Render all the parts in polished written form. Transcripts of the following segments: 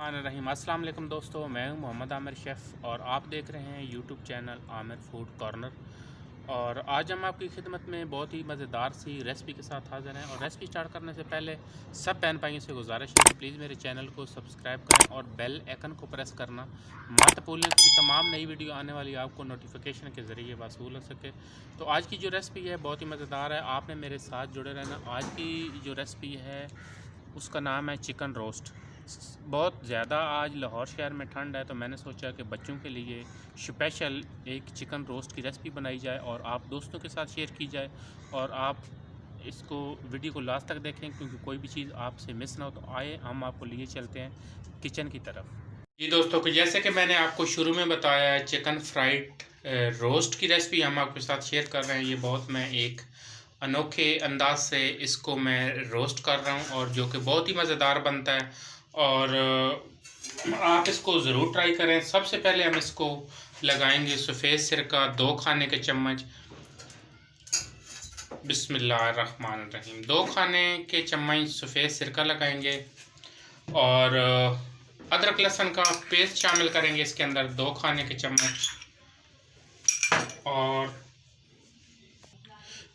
रहीम अस्सलाम वालेकुम दोस्तों, मैं हूं मोहम्मद आमिर शेफ़ और आप देख रहे हैं YouTube channel Aamir food corner. और आज हम आपकी खिदमत में बहुत ही मज़ेदार सी रेसिपी के साथ हाज़िर हैं। और रेसिपी स्टार्ट करने से पहले सब बहन भाइयों से गुजारिश है कि प्लीज़ मेरे चैनल को सब्सक्राइब करें और बेल आइकन को प्रेस करना मत भूलें क्योंकि तमाम नई वीडियो आने वाली आपको नोटिफिकेशन के ज़रिए वसूल हो सके। तो आज की जो रेसिपी है बहुत ही मज़ेदार है, आपने मेरे साथ जुड़े रहना। आज की जो रेसिपी है उसका नाम है चिकन रोस्ट। बहुत ज़्यादा आज लाहौर शहर में ठंड है तो मैंने सोचा कि बच्चों के लिए स्पेशल एक चिकन रोस्ट की रेसिपी बनाई जाए और आप दोस्तों के साथ शेयर की जाए। और आप इसको वीडियो को लास्ट तक देखें क्योंकि कोई भी चीज़ आपसे मिस ना हो। तो आए हम आपको लिए चलते हैं किचन की तरफ। जी दोस्तों, को जैसे कि मैंने आपको शुरू में बताया है, चिकन फ्राइड रोस्ट की रेसिपी हम आपके साथ शेयर कर रहे हैं। ये बहुत मैं एक अनोखे अंदाज से इसको मैं रोस्ट कर रहा हूँ और जो कि बहुत ही मज़ेदार बनता है। और आप इसको ज़रूर ट्राई करें। सबसे पहले हम इसको लगाएंगे सफ़ेद सिरका 2 खाने के चम्मच। बिस्मिल्लाहिर्रहमानिर्रहीम। 2 खाने के चम्मच सफ़ेद सिरका लगाएंगे और अदरक लहसुन का पेस्ट शामिल करेंगे इसके अंदर 2 खाने के चम्मच। और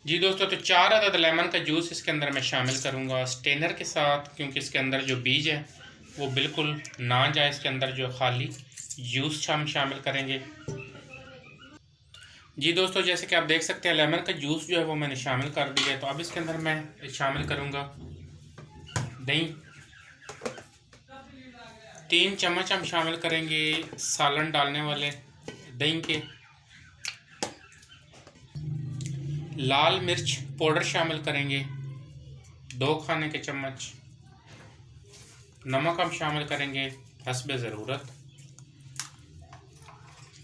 जी दोस्तों, तो 4 अदद लेमन का जूस इसके अंदर मैं शामिल करूंगा स्टेनर के साथ, क्योंकि इसके अंदर जो बीज है वो बिल्कुल ना जाए। इसके अंदर जो खाली जूस हम शामिल करेंगे। जी दोस्तों, जैसे कि आप देख सकते हैं लेमन का जूस जो है वो मैंने शामिल कर दिया है। तो अब इसके अंदर मैं शामिल करूंगा दही। 3 चम्मच हम शामिल करेंगे सालन डालने वाले दही के। लाल मिर्च पाउडर शामिल करेंगे 2 खाने के चम्मच। नमक हम शामिल करेंगे हस्बे ज़रूरत।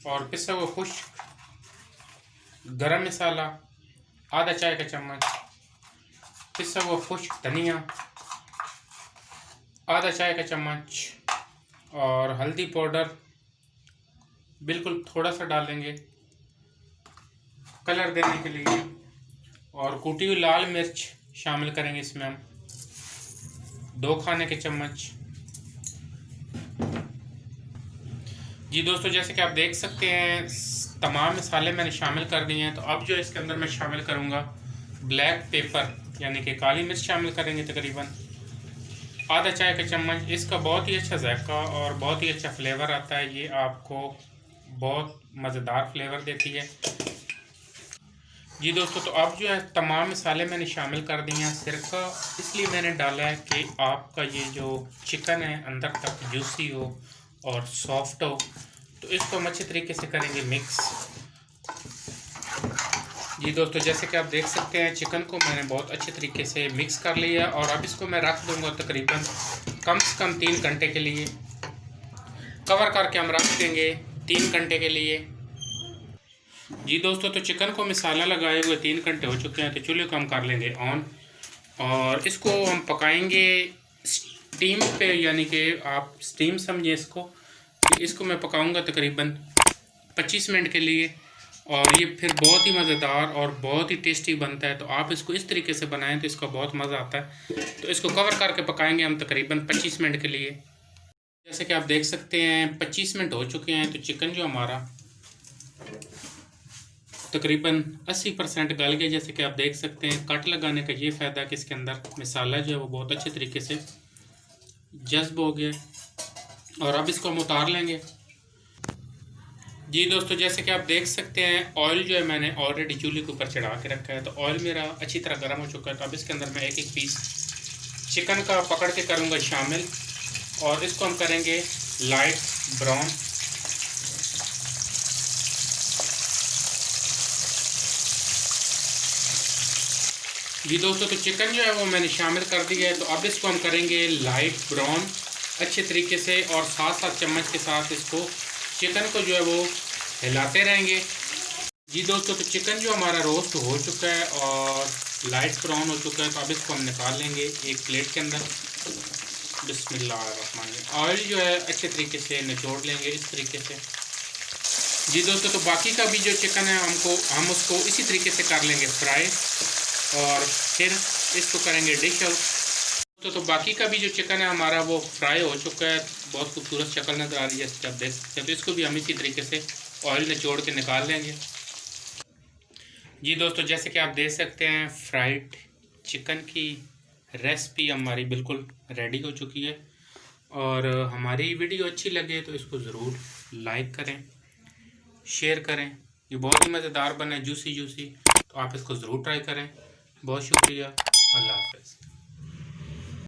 और पिसा हुआ खुश्क गरम मसाला आधा चाय का चम्मच। पिसा हुआ खुश्क धनिया आधा चाय का चम्मच। और हल्दी पाउडर बिल्कुल थोड़ा सा डालेंगे कलर देने के लिए। और कुटी हुई लाल मिर्च शामिल करेंगे इसमें हम 2 खाने के चम्मच। जी दोस्तों, जैसे कि आप देख सकते हैं तमाम मसाले मैंने शामिल कर दिए हैं। तो अब जो इसके अंदर मैं शामिल करूंगा ब्लैक पेपर यानी कि काली मिर्च शामिल करेंगे तकरीबन आधा चाय का चम्मच। इसका बहुत ही अच्छा जायका और बहुत ही अच्छा फ्लेवर आता है। ये आपको बहुत मज़ेदार फ्लेवर देती है। जी दोस्तों, तो अब जो है तमाम मसाले मैंने शामिल कर दिए हैं। सिरका इसलिए मैंने डाला है कि आपका ये जो चिकन है अंदर तक जूसी हो और सॉफ्ट हो। तो इसको हम अच्छे तरीके से करेंगे मिक्स। जी दोस्तों, जैसे कि आप देख सकते हैं चिकन को मैंने बहुत अच्छे तरीके से मिक्स कर लिया और अब इसको मैं रख दूंगा तकरीबन कम से कम 3 घंटे के लिए। कवर करके हम रख देंगे 3 घंटे के लिए। जी दोस्तों, तो चिकन को मसाला लगाए हुए 3 घंटे हो चुके हैं। तो चूल्हे को हम कर लेंगे ऑन और इसको हम पकाएंगे स्टीम पे, यानी कि आप स्टीम समझिए इसको। इसको मैं पकाऊंगा तकरीबन 25 मिनट के लिए और ये फिर बहुत ही मज़ेदार और बहुत ही टेस्टी बनता है। तो आप इसको इस तरीके से बनाएं तो इसका बहुत मज़ा आता है। तो इसको कवर करके पकाएंगे हम तकरीबन 25 मिनट के लिए। जैसे कि आप देख सकते हैं 25 मिनट हो चुके हैं। तो चिकन जो हमारा तकरीबन 80% गल गया। जैसे कि आप देख सकते हैं कट लगाने का ये फ़ायदा है कि इसके अंदर मसाला जो है वो बहुत अच्छे तरीके से जज्ब हो गया। और अब इसको हम उतार लेंगे। जी दोस्तों, जैसे कि आप देख सकते हैं ऑयल जो है मैंने ऑलरेडी चूल्हे के ऊपर चढ़ा के रखा है। तो ऑयल मेरा अच्छी तरह गर्म हो चुका है। तो अब इसके अंदर मैं एक एक पीस चिकन का पकड़ के करूँगा शामिल और इसको हम करेंगे लाइट ब्राउन। जी दोस्तों, तो चिकन जो है वो मैंने शामिल कर दिया है। तो अब इसको हम करेंगे लाइट ब्राउन अच्छे तरीके से और साथ साथ चम्मच के साथ इसको चिकन को जो है वो हिलाते रहेंगे। जी दोस्तों, तो चिकन जो हमारा रोस्ट हो चुका है और लाइट ब्राउन हो चुका है। तो अब इसको हम निकाल लेंगे एक प्लेट के अंदर। बिस्मिल्लाहिर्रहमानिर्रहीम। ऑयल जो है अच्छे तरीके से निचोड़ लेंगे इस तरीके से। जी दोस्तों, तो बाकी का भी जो चिकन है हम उसको इसी तरीके से कर लेंगे फ्राई और फिर इसको करेंगे डिश आउट। तो बाकी का भी जो चिकन है हमारा वो फ्राई हो चुका है, बहुत खूबसूरत शक्ल नज़र आ रही है, जब देख सकते हैं। तो इसको भी हम इसी तरीके से ऑयल निचोड़ के निकाल लेंगे। जी दोस्तों, जैसे कि आप देख सकते हैं फ्राइड चिकन की रेसिपी हमारी बिल्कुल रेडी हो चुकी है। और हमारी वीडियो अच्छी लगे तो इसको ज़रूर लाइक करें, शेयर करें। ये बहुत ही मज़ेदार बना है, जूसी जूसी, तो आप इसको ज़रूर ट्राई करें। बहुत शुक्रिया, अल्लाह हाफ़िज़।